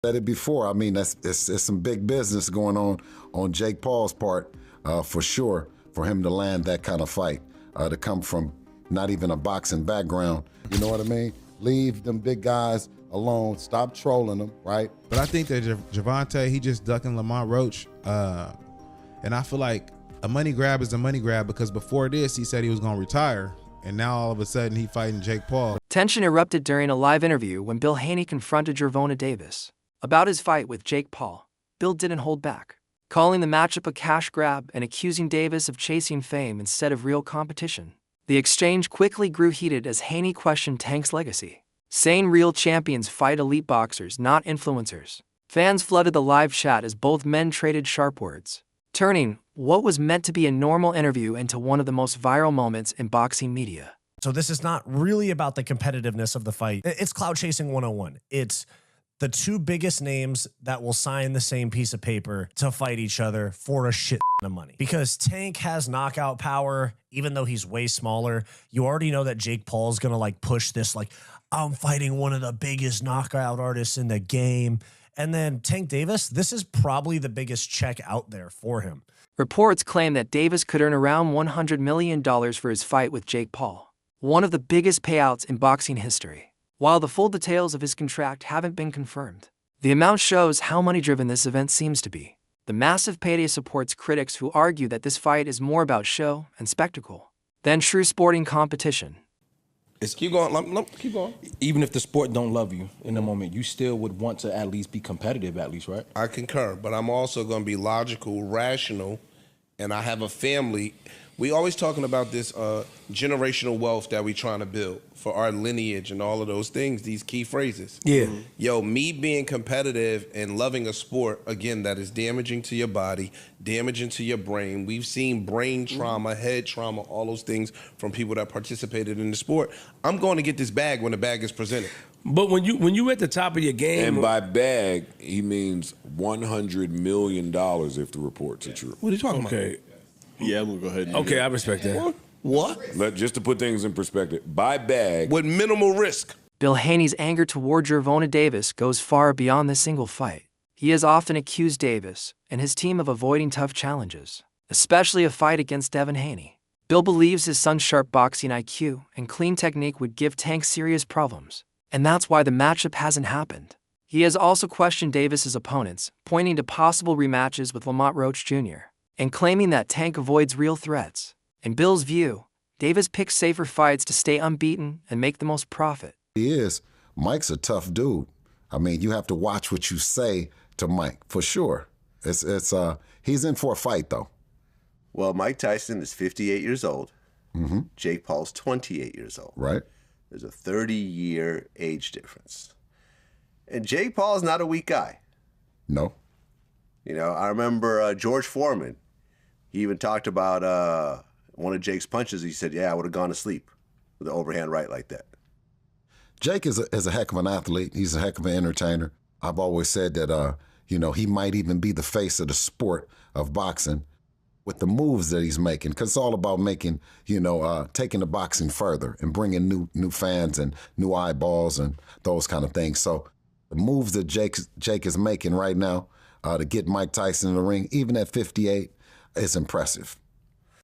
Said it before. I mean, it's some big business going on Jake Paul's part, for sure, for him to land that kind of fight, to come from not even a boxing background. You know what I mean? Leave them big guys alone. Stop trolling them, right? But I think that Gervonta, he just ducking Lamont Roach. And I feel like a money grab is a money grab because before this, he said he was going to retire. And now all of a sudden, he fighting Jake Paul. Tension erupted during a live interview when Bill Haney confronted Gervonta Davis about his fight with Jake Paul. Bill didn't hold back, calling the matchup a cash grab and accusing Davis of chasing fame instead of real competition. The exchange quickly grew heated as Haney questioned Tank's legacy, saying real champions fight elite boxers, not influencers. Fans flooded the live chat as both men traded sharp words, turning what was meant to be a normal interview into one of the most viral moments in boxing media. So this is not really about the competitiveness of the fight. It's cloud chasing 101. It's the two biggest names that will sign the same piece of paper to fight each other for a shit ton of money. Because Tank has knockout power, even though he's way smaller. You already know that Jake Paul's going to like push this, like, I'm fighting one of the biggest knockout artists in the game. And then Tank Davis, this is probably the biggest check out there for him. Reports claim that Davis could earn around $100 million for his fight with Jake Paul, one of the biggest payouts in boxing history. While the full details of his contract haven't been confirmed, the amount shows how money-driven this event seems to be. The massive payday supports critics who argue that this fight is more about show and spectacle than true sporting competition. Keep going. Keep going. Even if the sport don't love you in the moment, you still would want to at least be competitive, at least, right? I concur, but I'm also going to be logical, rational, and I have a family. We always talking about this generational wealth that we trying to build for our lineage and all of those things, these key phrases. Yeah. Yo, me being competitive and loving a sport, again, that is damaging to your body, damaging to your brain. We've seen brain trauma, head trauma, all those things from people that participated in the sport. I'm going to get this bag when the bag is presented. But when you at the top of your game, and by bag, he means $100 million if the reports are true. What are you talking about? okay, Yeah, I'm gonna go ahead and okay, I respect that. What? Just to put things in perspective, by bag. With minimal risk. Bill Haney's anger toward Gervonta Davis goes far beyond this single fight. He has often accused Davis and his team of avoiding tough challenges, especially a fight against Devin Haney. Bill believes his son's sharp boxing IQ and clean technique would give Tank serious problems, and that's why the matchup hasn't happened. He has also questioned Davis's opponents, pointing to possible rematches with Lamont Roach Jr., and claiming that Tank avoids real threats. In Bill's view, Davis picks safer fights to stay unbeaten and make the most profit. He is. Mike's a tough dude. I mean, you have to watch what you say to Mike, for sure. He's in for a fight, though. Well, Mike Tyson is 58 years old. Mm-hmm. Jake Paul's 28 years old. Right. There's a 30-year age difference. And Jake Paul's not a weak guy. No. You know, I remember George Foreman. He even talked about one of Jake's punches. He said, yeah, I would have gone to sleep with an overhand right like that. Jake is a heck of an athlete. He's a heck of an entertainer. I've always said that, he might even be the face of the sport of boxing with the moves that he's making, because it's all about making, taking the boxing further and bringing new fans and new eyeballs and those kind of things. So the moves that Jake is making right now to get Mike Tyson in the ring, even at 58, is impressive.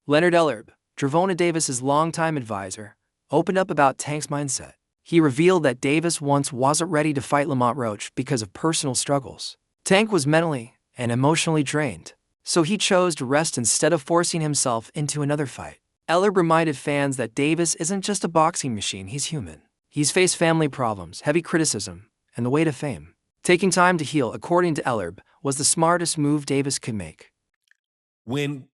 Leonard Ellerb, Gervonta Davis's longtime advisor, opened up about Tank's mindset. He revealed that Davis once wasn't ready to fight Lamont Roach because of personal struggles. Tank was mentally and emotionally drained, so he chose to rest instead of forcing himself into another fight. Ellerb reminded fans that Davis isn't just a boxing machine, he's human. He's faced family problems, heavy criticism, and the weight of fame. Taking time to heal, according to Ellerb, was the smartest move Davis could make. When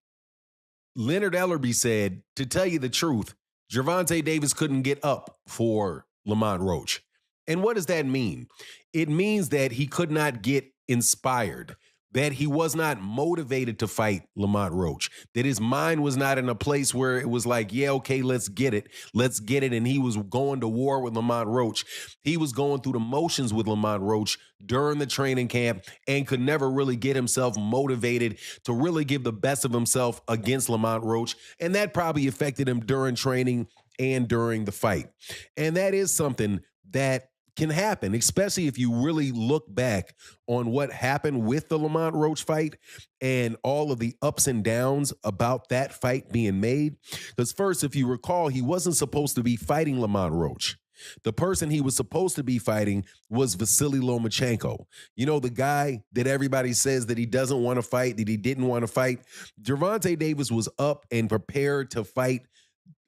Leonard Ellerby said, to tell you the truth, Gervonta Davis couldn't get up for Lamont Roach. And what does that mean? It means that he could not get inspired, that he was not motivated to fight Lamont Roach, that his mind was not in a place where it was like, yeah, okay, let's get it. And he was going to war with Lamont Roach. He was going through the motions with Lamont Roach during the training camp and could never really get himself motivated to really give the best of himself against Lamont Roach. And that probably affected him during training and during the fight. And that is something that can happen, especially if you really look back on what happened with the Lamont Roach fight and all of the ups and downs about that fight being made. Because first, if you recall, he wasn't supposed to be fighting Lamont Roach. The person he was supposed to be fighting was Vasily Lomachenko. You know, the guy that everybody says that he doesn't want to fight, that he didn't want to fight. Gervonta Davis was up and prepared to fight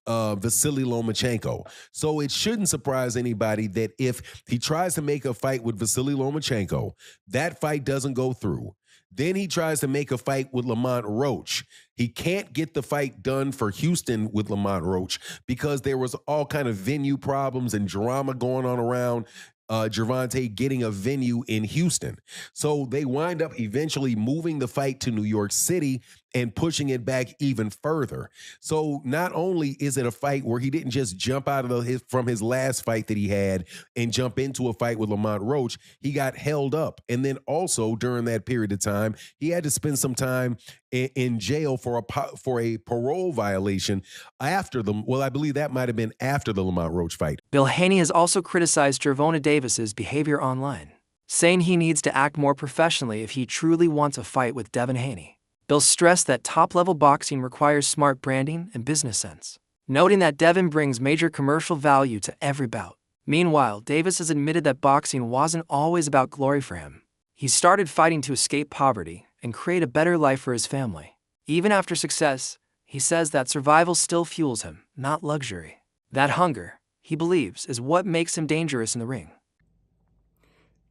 Vasily Lomachenko. So it shouldn't surprise anybody that if he tries to make a fight with Vasily Lomachenko, that fight doesn't go through. Then he tries to make a fight with Lamont Roach. He can't get the fight done for Houston with Lamont Roach because there was all kind of venue problems and drama going on around Gervonta getting a venue in Houston. So they wind up eventually moving the fight to New York City and pushing it back even further. So not only is it a fight where he didn't just jump out of from his last fight that he had and jump into a fight with Lamont Roach, he got held up. And then also during that period of time, he had to spend some time in jail for a parole violation after I believe that might have been after the Lamont Roach fight. Bill Haney has also criticized Gervonta Davis's behavior online, saying he needs to act more professionally if he truly wants a fight with Devin Haney. Bill stressed that top-level boxing requires smart branding and business sense, noting that Devin brings major commercial value to every bout. Meanwhile, Davis has admitted that boxing wasn't always about glory for him. He started fighting to escape poverty and create a better life for his family. Even after success, he says that survival still fuels him, not luxury. That hunger, he believes, is what makes him dangerous in the ring.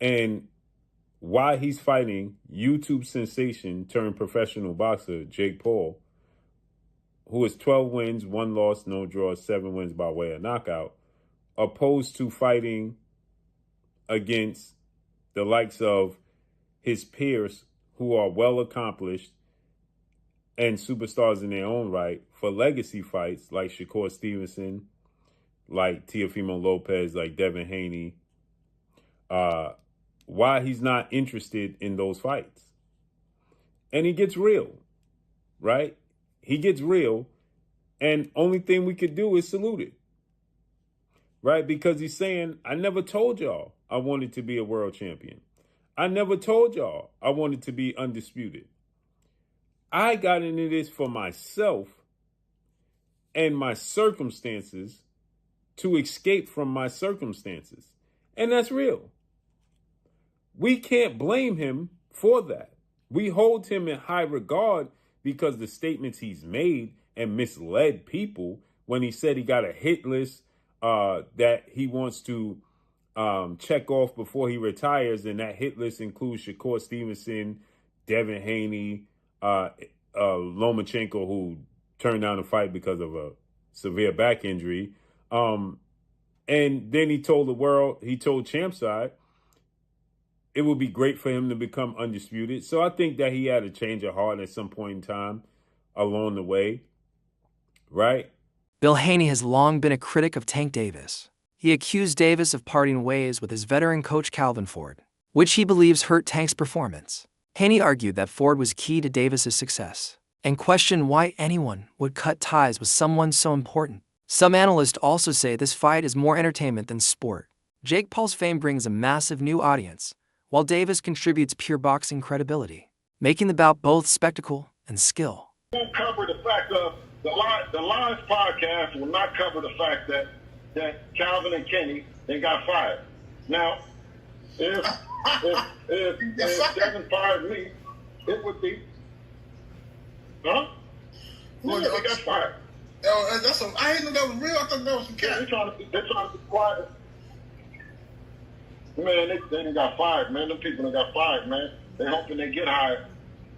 And while he's fighting YouTube sensation turned professional boxer Jake Paul, who has 12 wins, 1 loss, no draws, 7 wins by way of knockout, opposed to fighting against the likes of his peers who are well accomplished and superstars in their own right for legacy fights like Shakur Stevenson, like Teofimo Lopez, like Devin Haney, why he's not interested in those fights. And he gets real, right? He gets real, and only thing we could do is salute it, right? Because he's saying, I never told y'all I wanted to be a world champion. I never told y'all I wanted to be undisputed. I got into this for myself and my circumstances to escape from my circumstances. And that's real. We can't blame him for that. We hold him in high regard because the statements he's made and misled people when he said he got a hit list that he wants to check off before he retires, and that hit list includes Shakur Stevenson, Devin Haney, Lomachenko, who turned down the fight because of a severe back injury. And then he told the world, he told Champside, it would be great for him to become undisputed. So I think that he had a change of heart at some point in time along the way, right? Bill Haney has long been a critic of Tank Davis. He accused Davis of parting ways with his veteran coach Calvin Ford, which he believes hurt Tank's performance. Haney argued that Ford was key to Davis's success and questioned why anyone would cut ties with someone so important. Some analysts also say this fight is more entertainment than sport. Jake Paul's fame brings a massive new audience, while Davis contributes pure boxing credibility, making the bout both spectacle and skill. Won't cover the fact of the Live podcast will not cover the fact that Calvin and Kenny, they got fired. Now, if Devin fired me, it would be, huh? Well, they got fired. I didn't know that was real. I thought that was some cat. They're trying to be quiet. Man, they got fired, man. Them people that got fired, man. They hoping they get hired.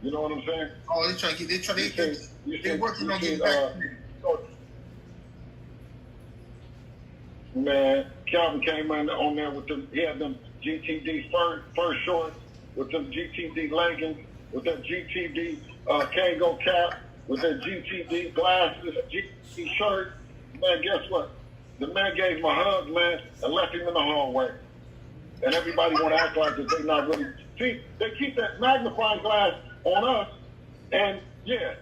You know what I'm saying? Oh, they're working on getting back. Man, Calvin came in on there with them. He had them GTD first shorts, with them GTD leggings, with that GTD Kango cap, with that GTD glasses, GTD shirt. Man, guess what? The man gave him a hug, man, and left him in the hallway. And everybody want to act like that they not really. See, they keep that magnifying glass on us, and yeah.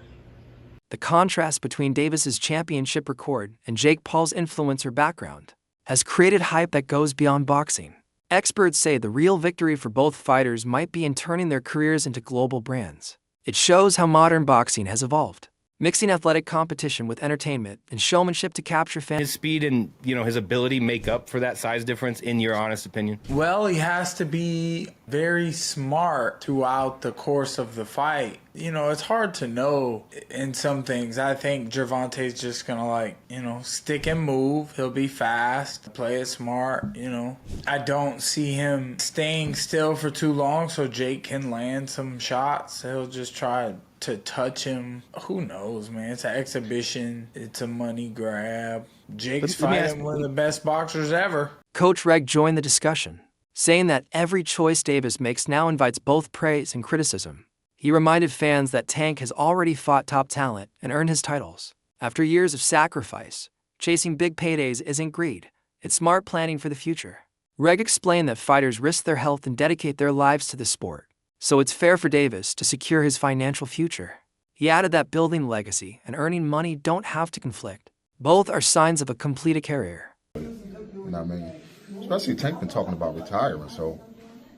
The contrast between Davis's championship record and Jake Paul's influencer background has created hype that goes beyond boxing. Experts say the real victory for both fighters might be in turning their careers into global brands. It shows how modern boxing has evolved, mixing athletic competition with entertainment and showmanship to capture fans. His speed and, his ability make up for that size difference, in your honest opinion? Well, he has to be very smart throughout the course of the fight. It's hard to know in some things. I think Gervonta's just gonna stick and move. He'll be fast, play it smart, I don't see him staying still for too long so Jake can land some shots. He'll just try to touch him. Who knows, man? It's an exhibition. It's a money grab. Jake's fighting one of the best boxers ever. Coach Reg joined the discussion, saying that every choice Davis makes now invites both praise and criticism. He reminded fans that Tank has already fought top talent and earned his titles. After years of sacrifice, chasing big paydays isn't greed. It's smart planning for the future. Reg explained that fighters risk their health and dedicate their lives to the sport, so it's fair for Davis to secure his financial future. He added that building legacy and earning money don't have to conflict. Both are signs of a completed career. Especially Tank been talking about retiring, so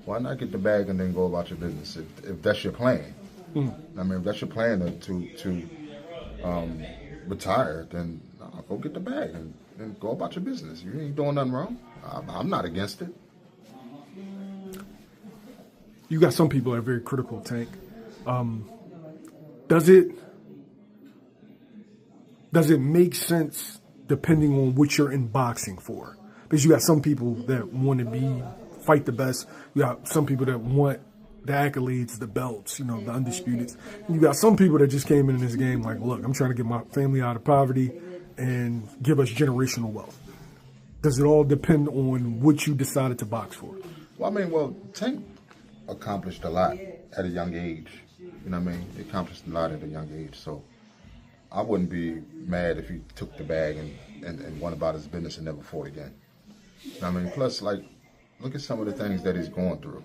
why not get the bag and then go about your business if that's your plan? If that's your plan to retire, then go get the bag and go about your business. You ain't doing nothing wrong. I'm not against it. You got some people that are very critical of Tank. Does it make sense depending on what you're in boxing for? Because you got some people that want to fight the best. You got some people that want the accolades, the belts, the undisputeds. And you got some people that just came in this game like, look, I'm trying to get my family out of poverty and give us generational wealth. Does it all depend on what you decided to box for? Well, Tank accomplished a lot at a young age. He accomplished a lot at a young age. So I wouldn't be mad if he took the bag and went about his business and never fought again. Plus, look at some of the things that he's going through.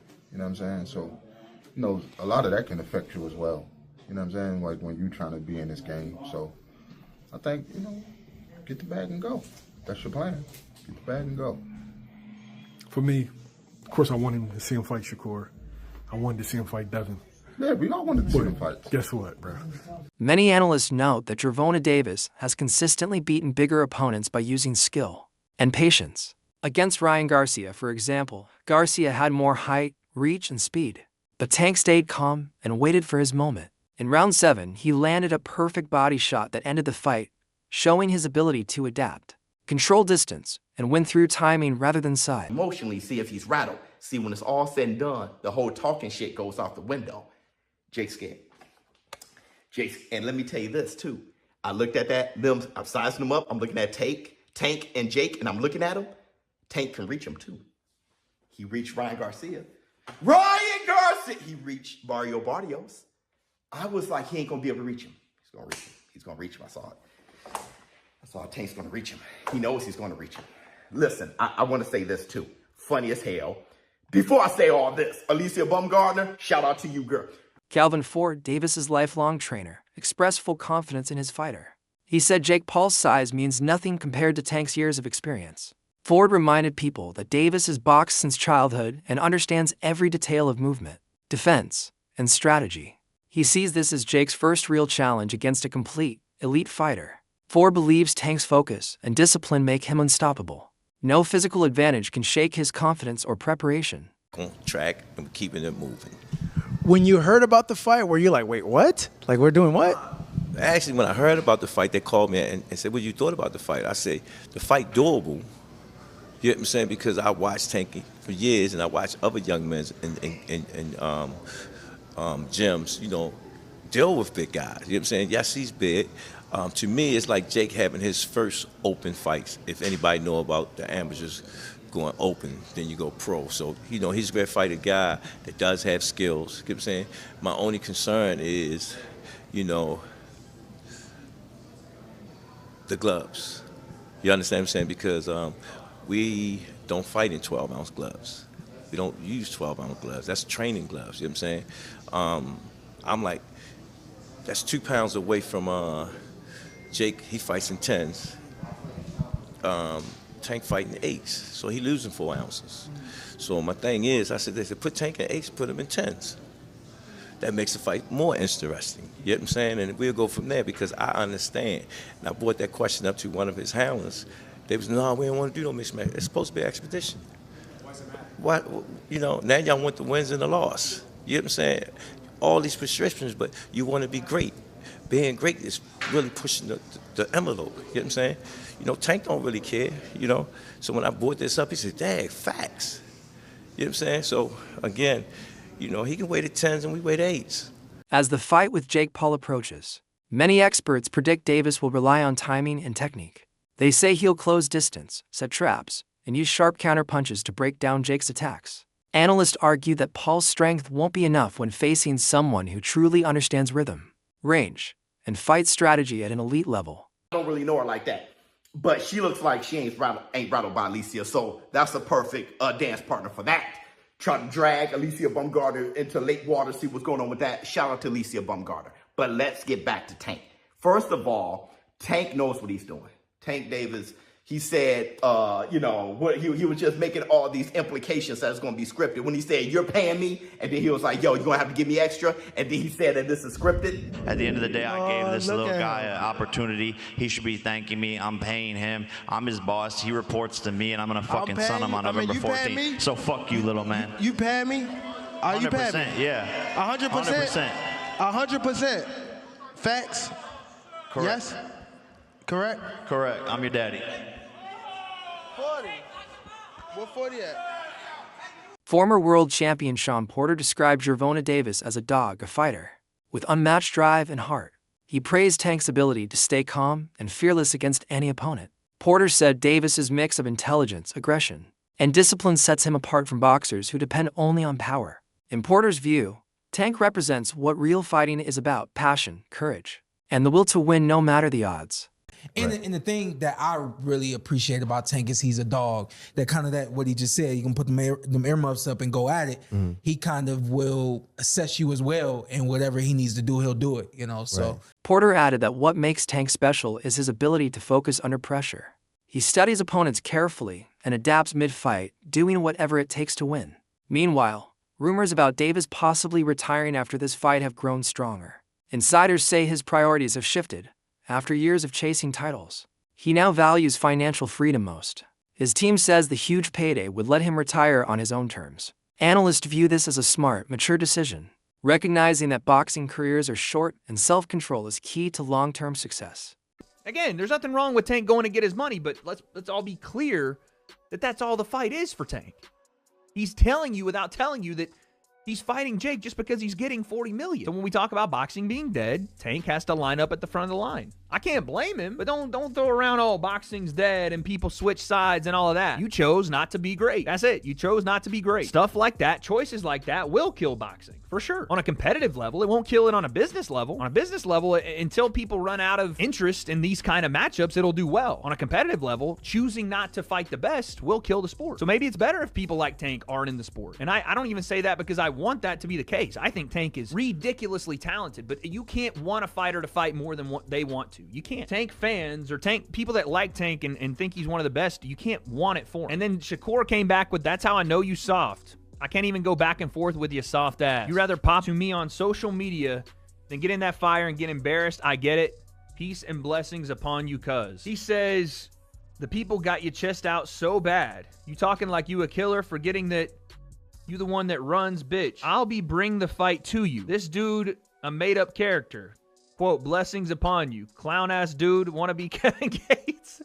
So, a lot of that can affect you as well. Like when you're trying to be in this game. So I think, get the bag and go. That's your plan. Get the bag and go. For me, of course, I wanted to see him fight Shakur. I wanted to see him fight Devin. Yeah, we all wanted to see him fight. Guess what, bro? Many analysts note that Gervonta Davis has consistently beaten bigger opponents by using skill and patience. Against Ryan Garcia, for example, Garcia had more height, reach, and speed. But Tank stayed calm and waited for his moment. In round 7, he landed a perfect body shot that ended the fight, showing his ability to adapt, control distance, and win through timing rather than size. Emotionally, see if he's rattled. See, when it's all said and done, the whole talking shit goes out the window. Jake's scared. And let me tell you this, too. I looked at I'm sizing them up. I'm looking at Tank and Jake, and I'm looking at them. Tank can reach him, too. He reached Ryan Garcia. He reached Mario Barrios. I was like, he ain't going to be able to reach him. He's going to reach him. I saw Tank's going to reach him. He knows he's going to reach him. Listen, I want to say this, too. Funny as hell. Before I say all this, Alicia Bumgardner, shout out to you, girl. Calvin Ford, Davis's lifelong trainer, expressed full confidence in his fighter. He said Jake Paul's size means nothing compared to Tank's years of experience. Ford reminded people that Davis has boxed since childhood and understands every detail of movement, defense, and strategy. He sees this as Jake's first real challenge against a complete, elite fighter. Ford believes Tank's focus and discipline make him unstoppable. No physical advantage can shake his confidence or preparation. On track and keeping it moving. When you heard about the fight, were you like, wait, what? Like, we're doing what? Actually, when I heard about the fight, they called me and said, what you thought about the fight? I said, the fight doable. You know what I'm saying? Because I watched Tanky for years, and I watched other young men and gyms, deal with big guys. You know what I'm saying? Yes, he's big. To me, it's like Jake having his first open fights. If anybody know about the amateurs going open, then you go pro. So, he's going to fight a guy that does have skills. You know what I'm saying? My only concern is, the gloves. You understand what I'm saying? Because we don't fight in 12-ounce gloves. We don't use 12-ounce gloves. That's training gloves. You know what I'm saying? I'm like, that's 2 pounds away from Jake. He fights in 10s. Tank fighting 8s. So he losing 4 ounces. So my thing is, I said, they said, put Tank in 8s, put him in 10s. That makes the fight more interesting. You know what I'm saying? And we'll go from there because I understand. And I brought that question up to one of his handlers. They was, no, we don't want to do no mixed match. It's supposed to be an expedition. Why, you know, now y'all want the wins and the loss. You know what I'm saying? All these restrictions, but you want to be great. Being great is really pushing the envelope. You know what I'm saying? You know, Tank don't really care, you know. So when I brought this up, he said, dang, facts. You know what I'm saying? So, again, you know, he can wait at 10s and we wait at 8s. As the fight with Jake Paul approaches, many experts predict Davis will rely on timing and technique. They say he'll close distance, set traps, and use sharp counterpunches to break down Jake's attacks. Analysts argue that Paul's strength won't be enough when facing someone who truly understands rhythm, range, and fight strategy at an elite level. I don't really know her like that, but she looks like she ain't rattled by Alicia, so that's a perfect dance partner for that. Trying to drag Alicia Bumgarner into lake water, see what's going on with that. Shout out to Alicia Bumgarner. But let's get back to Tank. First of all, Tank knows what he's doing. Tank Davis, he said, you know, he was just making all these implications that it's going to be scripted. When he said, you're paying me, and then he was like, yo, you're going to have to give me extra, and then he said that this is scripted. At the end of the day, I gave this little guy an opportunity. He should be thanking me. I'm paying him. I'm his boss. He reports to me, and I'm going to fucking son him on November 14th. So fuck you, little man. You paying me? Are you paying me? Yeah. 100%? 100%. Facts? Correct. Yes? Correct? Correct. I'm your daddy. 40. What 40 at? Former world champion Sean Porter described Gervonta Davis as a dog, a fighter, with unmatched drive and heart. He praised Tank's ability to stay calm and fearless against any opponent. Porter said Davis's mix of intelligence, aggression, and discipline sets him apart from boxers who depend only on power. In Porter's view, Tank represents what real fighting is about: passion, courage, and the will to win no matter the odds. And, and the thing that I really appreciate about Tank is he's a dog. That kind of what he just said, you can put them earmuffs up and go at it. Mm-hmm. He kind of will assess you as well, and whatever he needs to do, he'll do it, you know, so. Right. Porter added that what makes Tank special is his ability to focus under pressure. He studies opponents carefully and adapts mid-fight, doing whatever it takes to win. Meanwhile, rumors about Davis possibly retiring after this fight have grown stronger. Insiders say his priorities have shifted. After years of chasing titles, he now values financial freedom most. His team says the huge payday would let him retire on his own terms. Analysts view this as a smart, mature decision, recognizing that boxing careers are short and self-control is key to long-term success. Again, there's nothing wrong with Tank going to get his money, but let's all be clear that that's all the fight is for Tank. He's telling you without telling you that he's fighting Jake just because he's getting $40 million. So when we talk about boxing being dead, Tank has to line up at the front of the line. I can't blame him, but don't throw around, oh, boxing's dead and people switch sides and all of that. You chose not to be great. That's it. You chose not to be great. Stuff like that, choices like that will kill boxing, for sure. On a competitive level, it won't kill it on a business level. On a business level, until people run out of interest in these kind of matchups, it'll do well. On a competitive level, choosing not to fight the best will kill the sport. So maybe it's better if people like Tank aren't in the sport. And I don't even say that because I want that to be the case. I think Tank is ridiculously talented, but you can't want a fighter to fight more than what they want to. You can't. Tank fans or Tank people that like Tank and think he's one of the best, you can't want it for him. And then Shakur came back with, that's how I know you soft. I can't even go back and forth with you soft ass. You rather pop to me on social media than get in that fire and get embarrassed. I get it. Peace and blessings upon you, cuz. He says, the people got you chest out so bad. You talking like you a killer, forgetting that you the one that runs, bitch. I'll be bring the fight to you. This dude, a made-up character. Quote, blessings upon you. Clown-ass dude, wanna be Kevin Gates?